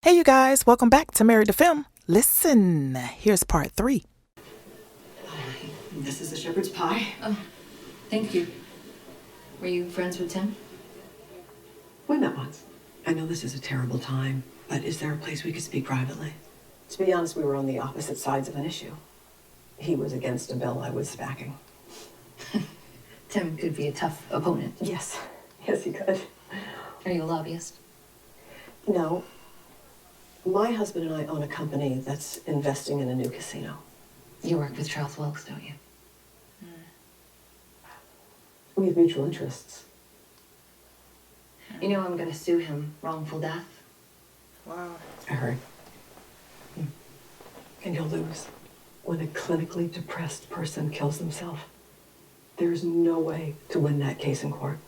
Hey you guys, welcome back to Married to Film. Listen, here's part 3. This is a shepherd's pie. Oh, thank you. Were you friends with Tim? We met once. I know this is a terrible time, but is there a place we could speak privately? To be honest, we were on the opposite sides of an issue. He was against a bill I was backing. Tim could be a tough opponent. Yes, he could. Are you a lobbyist? No. My husband and I own a company that's investing in a new casino. You work with Charles Wilkes, don't you? We have mutual interests. You know I'm gonna sue him, wrongful death. Wow. I heard. And you'll lose. When a clinically depressed person kills themselves, there's no way to win that case in court.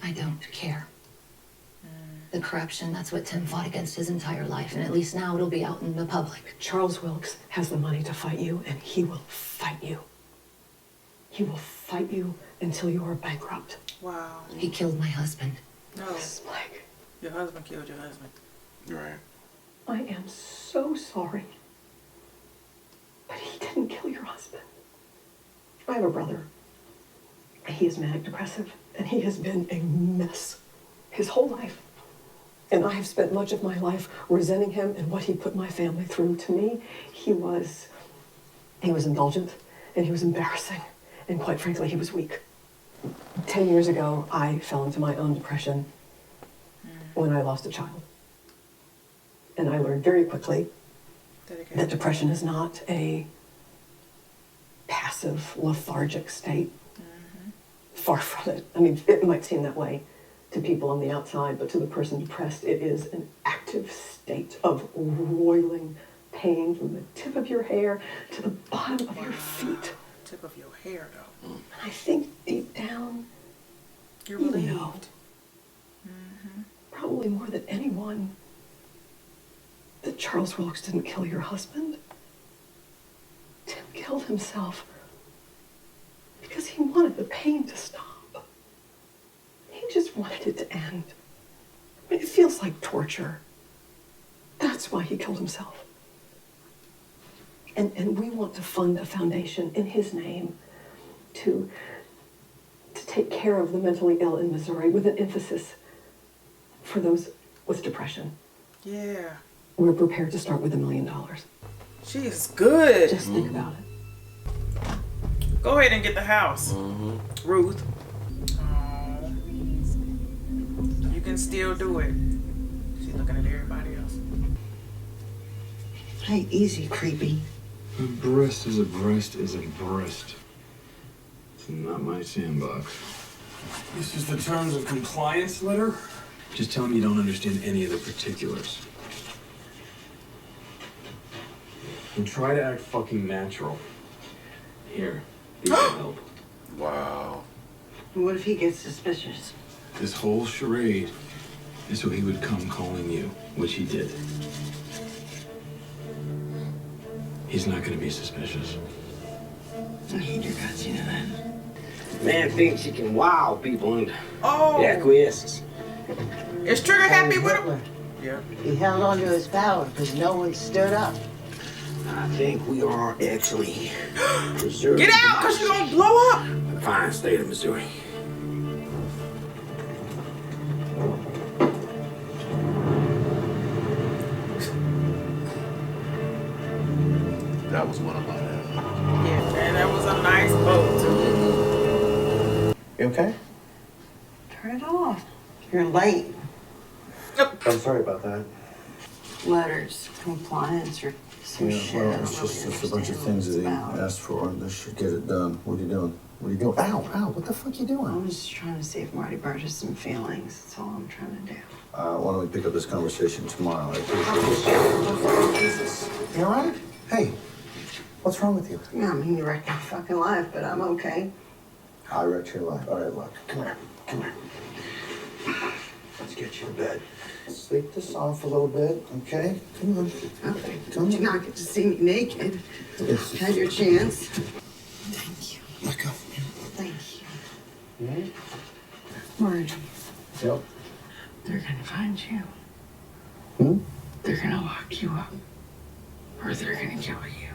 I don't care. The corruption, that's what Tim fought against his entire life, and at least now it'll be out in the public. Charles Wilkes has the money to fight you, and he will fight you. He will fight you until you are bankrupt. Wow. He killed my husband. No. Mrs. Black, Your husband killed your husband. Right. I am so sorry. But he didn't kill your husband. I have a brother. He is manic depressive, and he has been a mess his whole life. And I have spent much of my life resenting him and what he put my family through. To me, he was indulgent, and he was embarrassing, and quite frankly, he was weak. 10 years ago, I fell into my own depression when I lost a child. And I learned very quickly that depression is not a passive, lethargic state. Far from it. I mean, it might seem that way to people on the outside, but to the person depressed, it is an active state of roiling pain from the tip of your hair to the bottom of your feet. Tip of your hair, though. And I think deep down, You're you relieved. know, probably more than anyone, that Charles Wilkes didn't kill your husband. Tim killed himself because he wanted the pain to stop. He just wanted it to end. I mean, it feels like torture. That's why he killed himself. And we want to fund a foundation in his name to take care of the mentally ill in Missouri with an emphasis for those with depression. Yeah. We're prepared to start with $1 million. She is good. Just think about it. Go ahead and get the house, Ruth. Oh. You can still do it. She's looking at everybody else. Hey, easy, creepy. A breast is a breast is a breast. It's not my sandbox. This is the terms of compliance letter? Just tell him you don't understand any of the particulars. And try to act fucking natural. Here, be my help. Wow. What if he gets suspicious? This whole charade is so he would come calling you, which he did. He's not gonna be suspicious. I hate your guts, you know that. Man thinks he can wow people into Oh. acquiescence. Is Trigger happy with him? Yeah. He held on to his power because no one stood up. I think we are actually preserving Get out, because you're going to blow up. the fine state of Missouri. That was one of my Yeah, and that was a nice boat, too. You okay? Turn it off. You're late. I'm sorry about that. Letters, compliance, or some Yeah, shit. well, I don't it's just really a bunch of understand things that what he it's about. asked for, and this should get it done. What are you doing? What are you doing? Ow, ow, what the fuck you doing? I'm just trying to see if Marty Bird has some feelings. That's all I'm trying to do. Why don't we pick up this conversation tomorrow? I appreciate it. You all right? Hey, what's wrong with you? Yeah, I mean, you wrecked my fucking life, but I'm okay. I wrecked your life. All right, look, come here, come here. Let's get you to bed. Sleep this off a little bit, okay? Come on. Okay. Come Did you on. not get to see me naked? Yes. Had your chance. Thank you. Let go. Thank you. Marty, Yep. they're gonna find you. Hmm? They're gonna lock you up, or they're gonna kill you.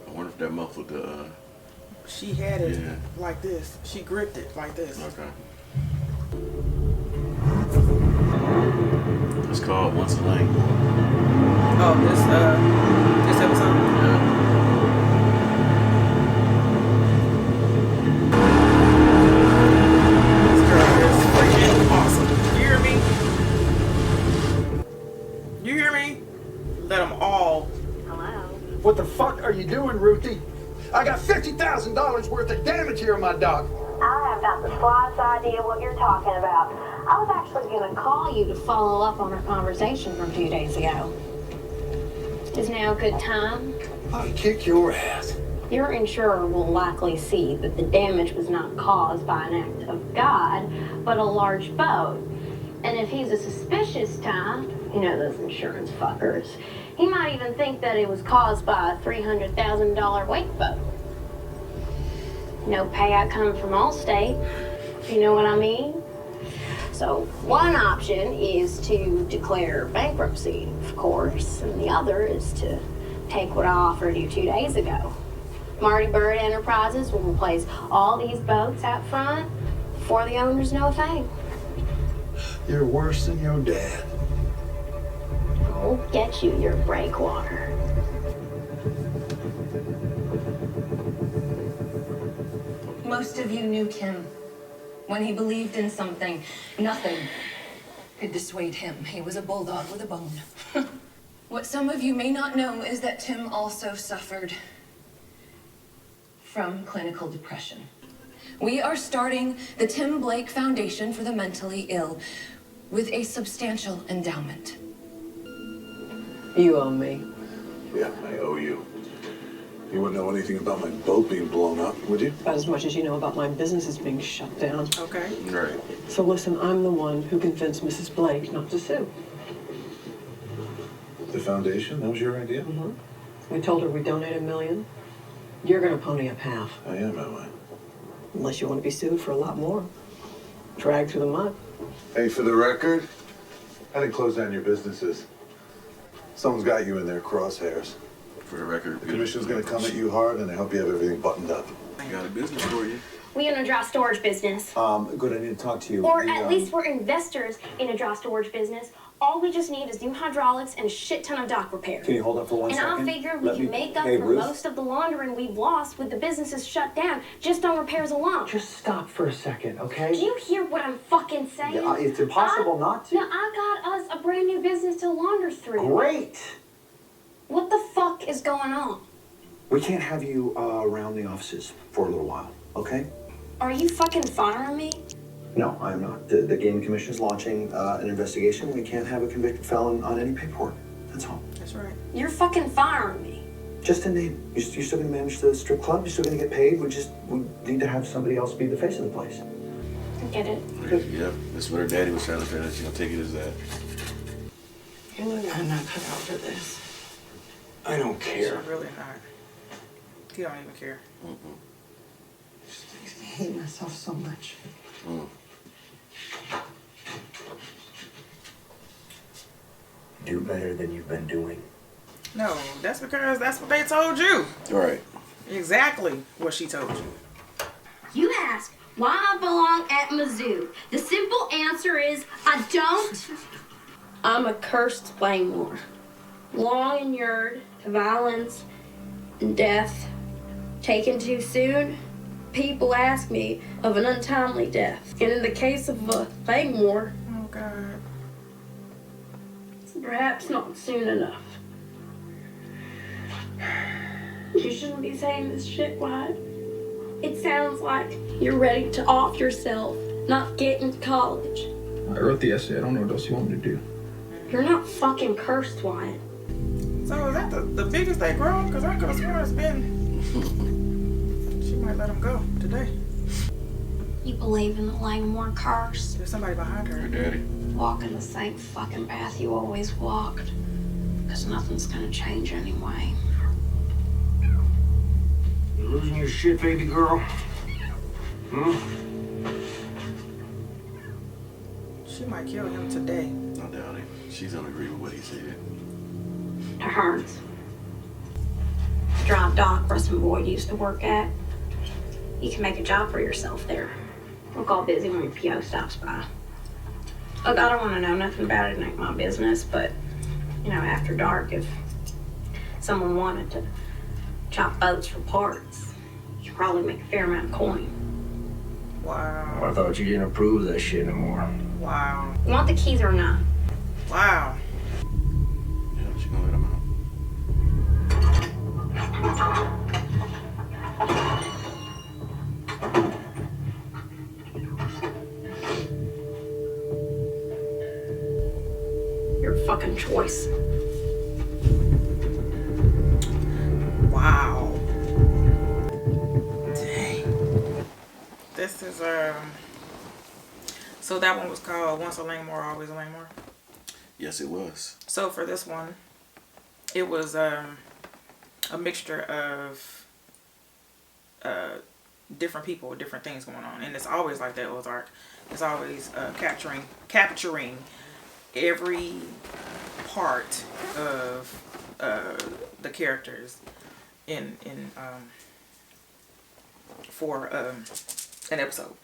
I wonder if that muffled She had it like this. She gripped it like this. Okay. It's called Once a Langmore. Oh, this episode? Yeah. This girl is freaking awesome. You hear me? You hear me? Let them all. Hello? What the fuck are you doing, Ruthie? I got $50,000 worth of damage here on my dog. I have not the slightest idea what you're talking about. I was actually going to call you to follow up on our conversation from 2 days ago. Is now a good time? I'll kick your ass. Your insurer will likely see that the damage was not caused by an act of God, but a large boat. And if he's a suspicious type, you know those insurance fuckers, he might even think that it was caused by a $300,000 wake boat. No payout coming from Allstate, if you know what I mean. So one option is to declare bankruptcy, of course, and the other is to take what I offered you 2 days ago. Marty Bird Enterprises will replace all these boats out front before the owners know a thing. You're worse than your dad. I'll get you your breakwater. Most of you knew Tim. When he believed in something, nothing could dissuade him. He was a bulldog with a bone. What some of you may not know is that Tim also suffered from clinical depression. We are starting the Tim Blake Foundation for the Mentally Ill with a substantial endowment. You owe me. Yeah, I owe you. You wouldn't know anything about my boat being blown up, would you? About as much as you know about my businesses being shut down. Okay. Right. So listen, I'm the one who convinced Mrs. Blake not to sue. The foundation? That was your idea? Mm-hmm. We told her we'd donate $1 million. You're gonna pony up half. I am, am I? Unless you want to be sued for a lot more. Dragged through the mud. Hey, for the record, I didn't close down your businesses. Someone's got you in their crosshairs. For the record, the commission's gonna come at you hard, and I hope you have everything buttoned up. I got a business for you. We own a dry storage business. Good, I need to talk to you. Or at least we're investors in a dry storage business. All we just need is new hydraulics and a shit ton of dock repairs. Can you hold up for 1 second? And I figured we can make up for Ruth? most of the laundering we've lost with the businesses shut down just on repairs alone. Just stop for a second, okay? Do you hear what I'm fucking saying? Yeah, it's impossible not to. Now, I got us a brand new business to launder through. Great! What the fuck is going on? We can't have you around the offices for a little while, okay? Are you fucking firing me? No, I'm not. The Gaming Commission is launching an investigation. We can't have a convicted felon on any paperwork. That's all. That's right. You're fucking firing me. Just a name. You're still going to manage the strip club. You're still going to get paid. We need to have somebody else be the face of the place. I get it. Yep, that's what her daddy was trying to say. That she's gonna take it as that. I'm not cut out for this. I don't care. She's really not. He don't even care. It makes me hate myself so much. Do better than you've been doing. No, that's because that's what they told you. Right. Exactly what she told you. You ask why I belong at Mizzou. The simple answer is I don't. I'm a cursed Langmore. Long inured to violence and death. Taken too soon, people ask me of an untimely death. And in the case of Langmore, Oh, God. it's perhaps not soon enough. You shouldn't be saying this shit, Wyatt. It sounds like you're ready to off yourself, not get into college. I wrote the essay. I don't know what else you want me to do. You're not fucking cursed, Wyatt. So is that the biggest they grown? Because I could have sworn it's been... She might let him go today. You believe in the Langmore curse? There's somebody behind her. Her daddy. Walking the same fucking path you always walked. Because nothing's gonna change anyway. You losing your shit, baby girl? Hmm? She might kill him today. I doubt it. She's gonna agree with what he said. To Hearns. The dry dock Rustin Boyd used to work at. You can make a job for yourself there. Look all busy when your PO stops by. Look, I don't want to know nothing about it. It ain't my business, but, you know, after dark, if someone wanted to chop boats for parts, you could probably make a fair amount of coin. Wow. I thought you didn't approve of that shit anymore. Wow. You want the keys or not? Wow. Yeah, she gonna let him out. Your fucking choice. Wow. Dang. This is so that one was called Once a Langmore, Always a Langmore. Yes, it was. So for this one, it was a mixture of different people with different things going on, and it's always like that. Ozark, it's always capturing every part of the characters in for an episode.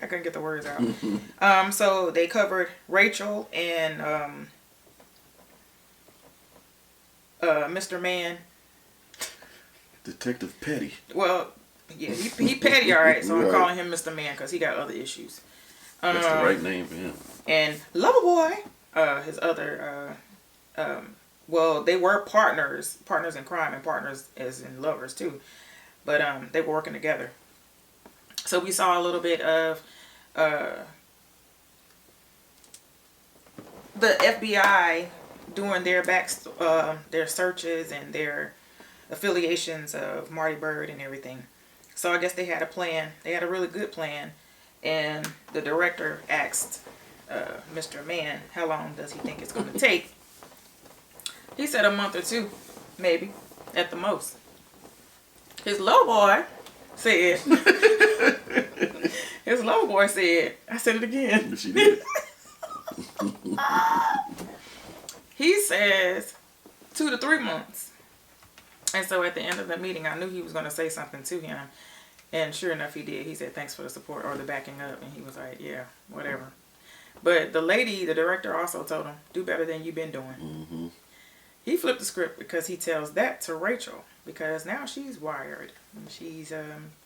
I couldn't get the words out. So they covered Rachel and Mr. Man. Detective Petty. Well, yeah, he petty, all right. So Right. I'm calling him Mr. Man because he got other issues. That's the right name for him. And Loverboy, his other, well, they were partners in crime and partners as in lovers too. But they were working together. So we saw a little bit of the FBI doing their their searches and their affiliations of Marty Byrde and everything. So I guess they had a plan. They had a really good plan. And the director asked Mr. Man, how long does he think it's going to take? He said a month or two, maybe, at the most. His low boy said, I said it again. She did. He says 2 to 3 months. And so at the end of the meeting, I knew he was going to say something to him. And sure enough, he did. He said, thanks for the support or the backing up. And he was like, yeah, whatever. But the lady, the director, also told him, do better than you've been doing. Mm-hmm. He flipped the script because he tells that to Rachel. Because now she's wired. And she's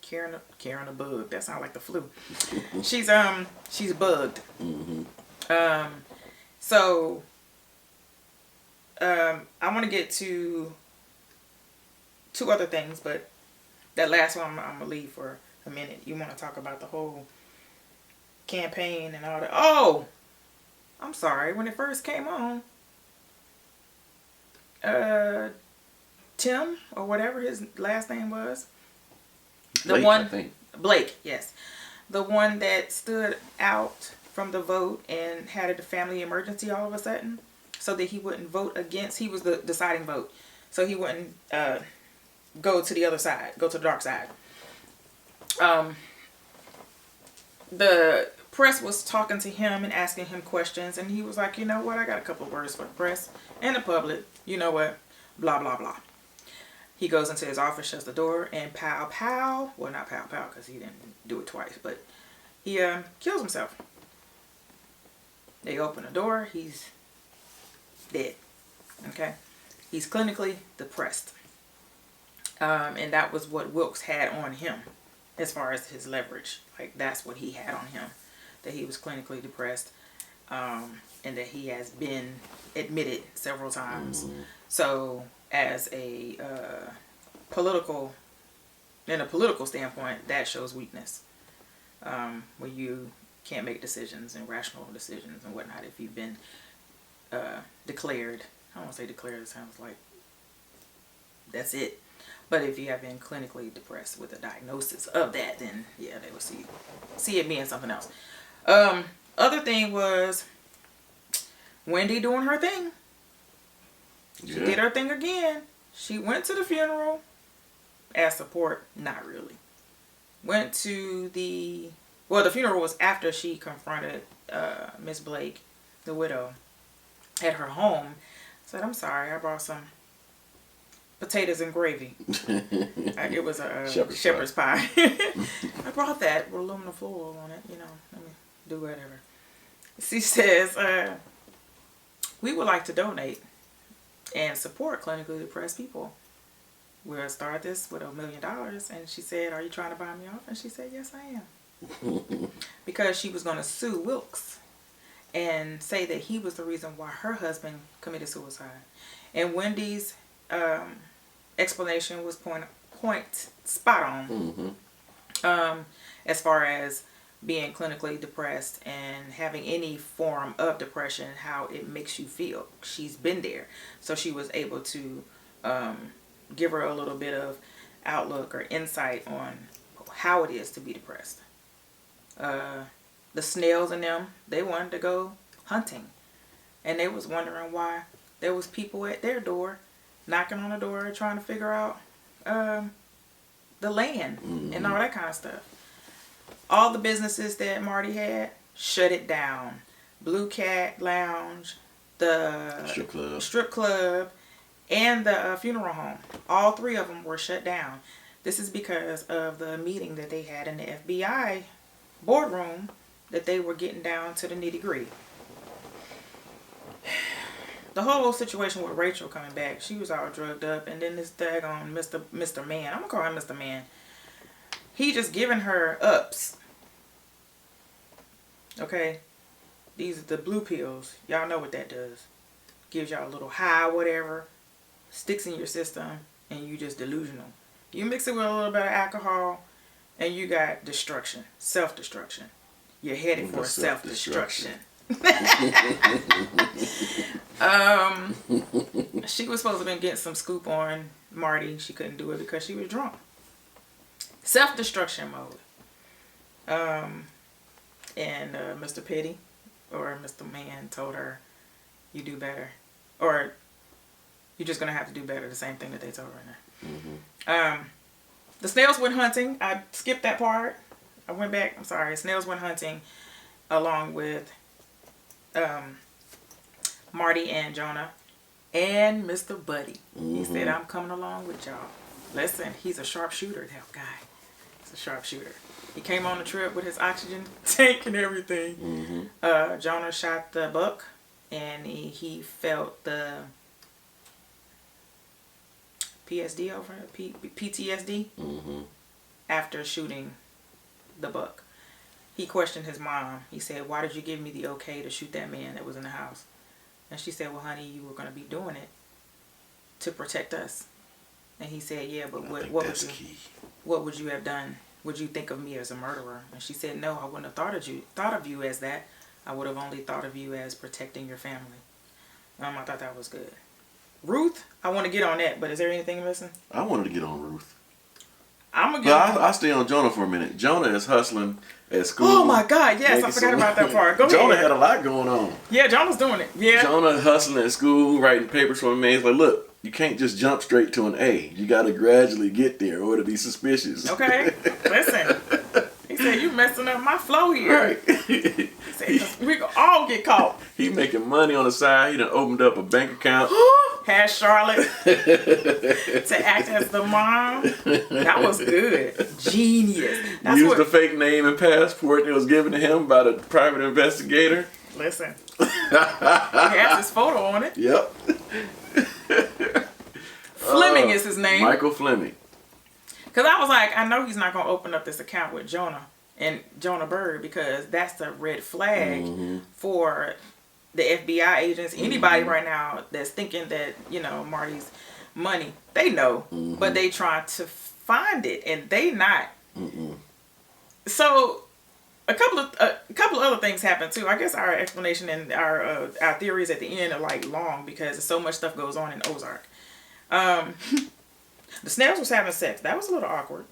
carrying a bug. That sounds like the flu. She's bugged. Mm-hmm. So I want to get to 2 other things, but that last one I'm gonna leave for a minute. You want to talk about the whole campaign and all that? Oh, I'm sorry. When it first came on, Tim or whatever his last name was, Blake, I think. Blake, yes, the one that stood out from the vote and had a family emergency all of a sudden, so that he wouldn't vote against. He was the deciding vote, so he wouldn't go to the other side, go to the dark side. The press was talking to him and asking him questions, and he was like, you know what, I got a couple of words for the press and the public. You know what, blah, blah, blah. He goes into his office, shuts the door, and pow, pow. Well, not pow, pow, because he didn't do it twice, but he kills himself. They open the door, he's dead. Okay? He's clinically depressed. And that was what Wilkes had on him as far as his leverage. Like, that's what he had on him. That he was clinically depressed. And that he has been admitted several times. Mm-hmm. So, as a political standpoint, that shows weakness. When you can't make decisions and rational decisions and whatnot if you've been declared. I don't want to say declared, it sounds like that's it. But if you have been clinically depressed with a diagnosis of that, then yeah, they will see it being something else. Other thing was Wendy doing her thing. She did her thing again. She went to the funeral as support. Not really. Went to Well, the funeral was after she confronted Miss Blake, the widow, at her home. Said, I'm sorry, I brought some potatoes and gravy. It was a shepherd's pie. I brought that with aluminum foil on it, you know, let me do whatever. She says, we would like to donate and support clinically depressed people. We'll start this with $1 million. And she said, are you trying to buy me off? And she said, yes, I am. Because she was going to sue Wilkes and say that he was the reason why her husband committed suicide. And Wendy's explanation was spot on. As far as being clinically depressed and having any form of depression, how it makes you feel. She's been there. So she was able to give her a little bit of outlook or insight on how it is to be depressed. The Snells and them, they wanted to go hunting. And they was wondering why there was people at their door, knocking on the door, trying to figure out the land and all that kind of stuff. All the businesses that Marty had, shut it down. Blue Cat Lounge, the strip club, and the funeral home. All three of them were shut down. This is because of the meeting that they had in the FBI boardroom, that they were getting down to the nitty-gritty. The whole situation with Rachel coming back, she was all drugged up, and then this daggone Mr. Man, I'm gonna call him Mr. Man, he just giving her ups. Okay, these are the blue pills. Y'all know what that does. Gives y'all a little high, whatever, sticks in your system, and you just delusional. You mix it with a little bit of alcohol, and you got destruction, self-destruction. You're headed for self-destruction. She was supposed to have been getting some scoop on Marty. She couldn't do it because she was drunk. Self-destruction mode. And Mr. Petty or Mr. Man told her, you do better. Or you're just going to have to do better. The same thing that they told her in there. The Snells went hunting. I skipped that part. I went back. I'm sorry. Snells went hunting along with Marty and Jonah and Mr. Buddy. He said, I'm coming along with y'all. Listen, he's a sharpshooter, that guy. He's a sharpshooter. He came on the trip with his oxygen tank and everything. Jonah shot the buck, and he felt the PTSD after shooting the buck. He questioned his mom. He said, why did you give me the okay to shoot that man that was in the house? And she said, well, honey, you were going to be doing it to protect us. And he said, yeah, but what would you have done? Would you think of me as a murderer? And she said, no, I wouldn't have thought of you as that. I would have only thought of you as protecting your family. I thought that was good. Ruth, I want to get on that, but is there anything missing? I wanted to get on Ruth. I'll stay on Jonah for a minute. Jonah is hustling at school. Oh my God, yes, I forgot about that part. Go ahead. Jonah had a lot going on. Yeah, Jonah's doing it. Yeah. Jonah hustling at school, writing papers for a man. He's like, look, you can't just jump straight to an A. You got to gradually get there or it'll be suspicious. Okay, listen. He said, you messing up my flow here. Right. He said, we can all get caught. He making money on the side. He done opened up a bank account. Had Charlotte to act as the mom. That was good. Genius. Used the fake name and passport that was given to him by the private investigator. Listen. He has his photo on it. Yep. Fleming is his name. Michael Fleming. Because I was like, I know he's not going to open up this account with Jonah and Jonah Bird, because that's the red flag for the FBI agents. Anybody right now that's thinking that, you know, Marty's money, they know, but they trying to find it, and they not. So a couple of other things happened too. I guess our explanation and our theories at the end are like long, because so much stuff goes on in Ozark. The Snells was having sex. That was a little awkward.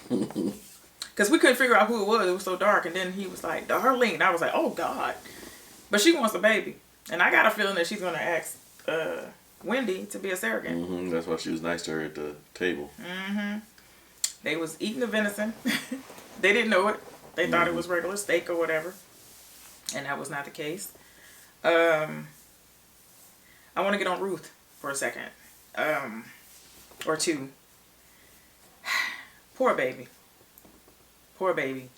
Because we couldn't figure out who it was. It was so dark. And then he was like, Darlene. I was like, oh, God. But she wants a baby. And I got a feeling that she's going to ask Wendy to be a surrogate. That's why she was nice to her at the table. They was eating the venison. They didn't know it. They thought it was regular steak or whatever. And that was not the case. I want to get on Ruth for a second. Or two. Poor baby. Poor baby.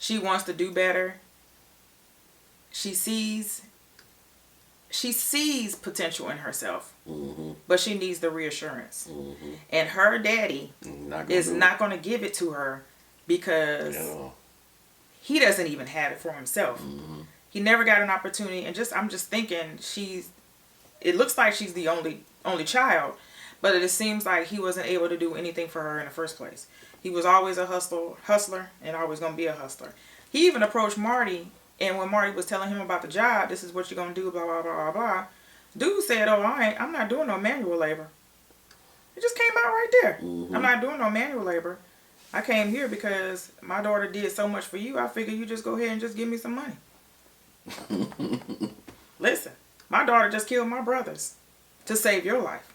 She wants to do better. She sees potential in herself. But she needs the reassurance. And her daddy is not going to give it to her because he doesn't even have it for himself. He never got an opportunity. And I'm just thinking it looks like she's the only child, but it seems like he wasn't able to do anything for her in the first place. He was always a hustler and always going to be a hustler. He even approached Marty, and when Marty was telling him about the job, this is what you're going to do, blah, blah, blah, blah, blah. Dude said, oh, I'm not doing no manual labor. It just came out right there. I'm not doing no manual labor. I came here because my daughter did so much for you. I figured you just go ahead and just give me some money. Listen, my daughter just killed my brothers to save your life.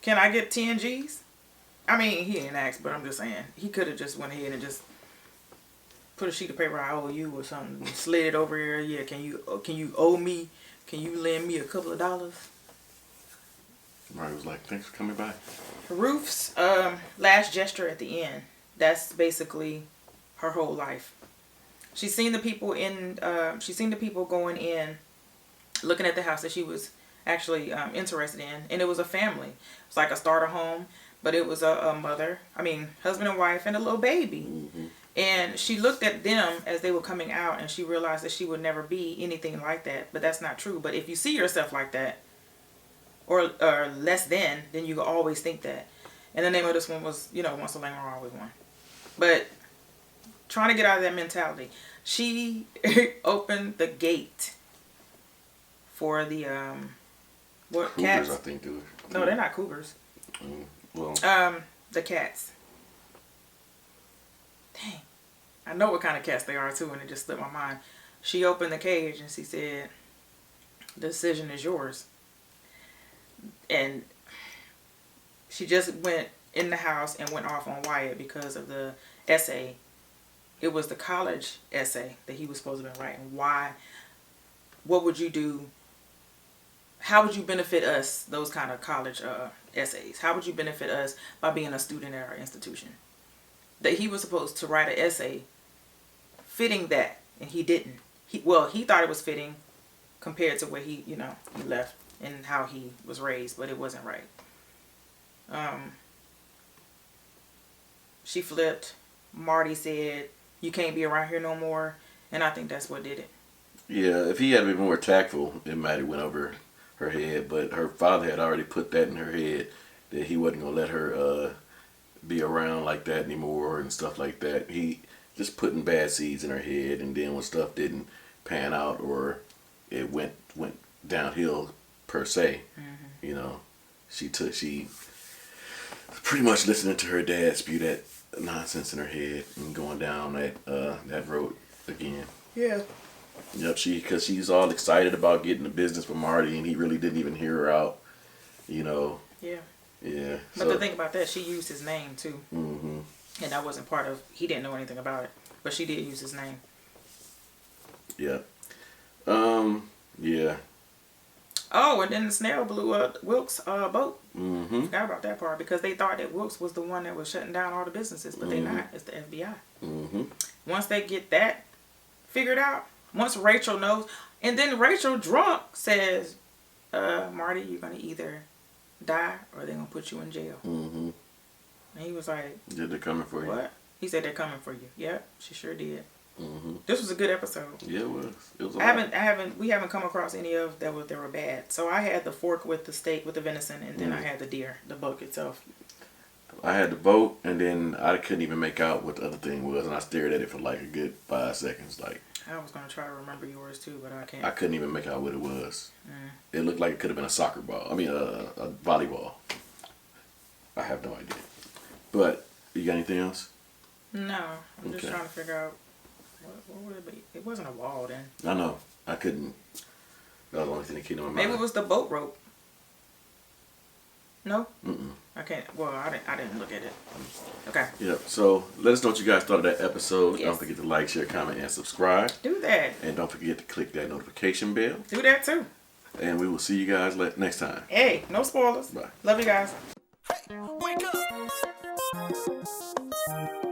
Can I get 10 G's? I mean, he didn't ask, but I'm just saying. He could have just went ahead and just put a sheet of paper, I owe you or something, slid it over here. Yeah, can you owe me? Can you lend me a couple of dollars? Marty was like, thanks for coming by. Ruth's last gesture at the end, that's basically her whole life. She's seen the people going in, looking at the house that she was actually interested in, and it was a family. It's like a starter home, but it was a husband and wife and a little baby. And she looked at them as they were coming out, and she realized that she would never be anything like that. But that's not true. But if you see yourself like that, or less than, then you always think that. And the name of this one was, once a Langmore, always one. But trying to get out of that mentality, she opened the gate for the Cougars, cats? I think, do it. No, they're not cougars. The cats. Dang. I know what kind of cats they are too, and it just slipped my mind. She opened the cage and she said, the decision is yours. And she just went in the house and went off on Wyatt because of the essay. It was the college essay that he was supposed to have been writing. Why? What would you do? How would you benefit us, those kind of college essays? How would you benefit us by being a student at our institution? That he was supposed to write an essay fitting that, and he didn't. He thought it was fitting compared to where he left and how he was raised, but it wasn't right. She flipped. Marty said, you can't be around here no more, and I think that's what did it. Yeah, if he had been more tactful, it might have went over her head, but her father had already put that in her head that he wasn't going to let her be around like that anymore and stuff like that. He just putting bad seeds in her head, and then when stuff didn't pan out or it went downhill per se, she pretty much listening to her dad spew that nonsense in her head and going down that road again. Yeah. Yep, because she's all excited about getting the business with Marty, and he really didn't even hear her out, Yeah. Yeah. But the thing about that, she used his name too. And that wasn't part of, he didn't know anything about it, but she did use his name. Yeah. Yeah. Oh, and then the snail blew up Wilkes' boat. Forgot about that part because they thought that Wilkes was the one that was shutting down all the businesses, but they're not. It's the FBI. Once they get that figured out, once Rachel knows, and then Rachel drunk says, Marty, you're going to either die or they're going to put you in jail. And he was like, yeah, they're coming for you. What? He said they're coming for you. Yep, she sure did. This was a good episode. Yeah, it was. It was. We haven't come across any of that were bad. So I had the fork with the steak with the venison, and then I had the deer, the buck itself. I had the boat, and then I couldn't even make out what the other thing was, and I stared at it for like a good 5 seconds. Like I was gonna try to remember yours too, but I can't. I couldn't even make out what it was. It looked like it could have been a soccer ball. I mean, a volleyball. I have no idea. But you got anything else? No, I'm just trying to figure out. What would it be? It wasn't a wall then. I know. I couldn't. That was the only thing that came to my mind. Maybe it was the boat rope. No? I can't. Well, I didn't look at it. Okay. Yeah. So let us know what you guys thought of that episode. Yes. Don't forget to like, share, comment, and subscribe. Do that. And don't forget to click that notification bell. Do that too. And we will see you guys next time. Hey, no spoilers. Bye. Love you guys. Wake up.